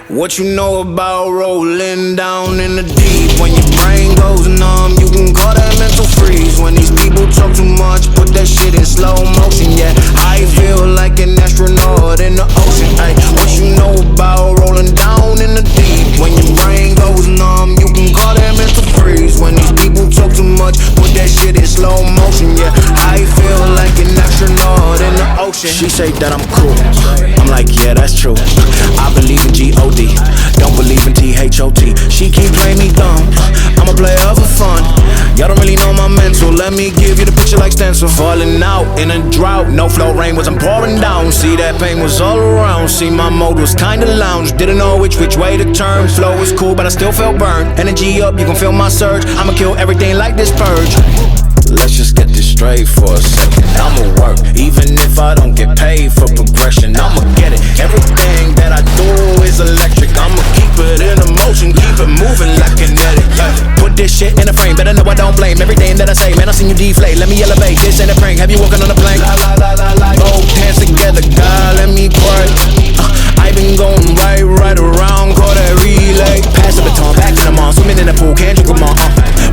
What you know about rolling down in the deep? When your brain goes numb, you can call that mental freeze. When these people talk too much, put that shit in slow motion. Yeah, I feel like an astronaut in the ocean. Ay, what you know about rolling down in the deep? When your brain goes numb, you can call that mental freeze. When these people talk too much, put that shit in slow motion. Yeah, I feel like an astronaut in the ocean. She say that I'm cool, I'm like, yeah, that's true. I believe in G-O-D, don't believe in T-H-O-T. She keep playing me dumb, I'm a player for fun. Y'all don't really know my mental, let me give you the picture like stencil. Falling out in a drought, no flow, rain wasn't pouring down. See, that pain was all around, see, my mode was kinda lounge. Didn't know which way to turn, flow was cool but I still felt burned. Energy up, you can feel my surge, I'ma kill everything like this purge. Let's just get this straight for a second. I'ma work, even if I don't get paid for progression. I'ma get it, everything that I do is electric. I'ma keep it in motion, keep it moving like kinetic. Put this shit in a frame, better know I don't blame everything that I say. Man, I seen you deflate, let me elevate. This ain't a prank, have you walking on a plank? Both hands together, God, let me pray. I been going right around, call that relay. Pass the baton, back to the mall, swimming in the pool, can't drink them all.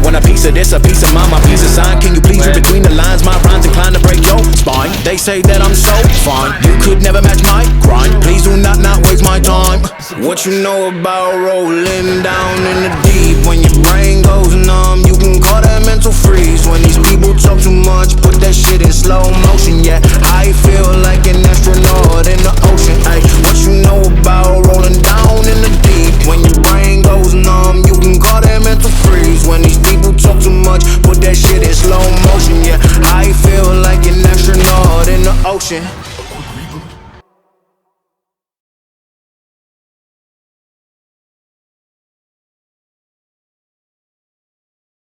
Want a piece of this, a piece of mine, my piece of sign. Can you please read between the lines? My rhymes inclined to break your spine. They say that I'm so fine, you could never match my grind. Please do not waste my time. What you know about rolling down in the deep? When your brain goes numb, you can call that mental freeze. When these people talk too much, put that shit in slow motion. Yeah, I feel like an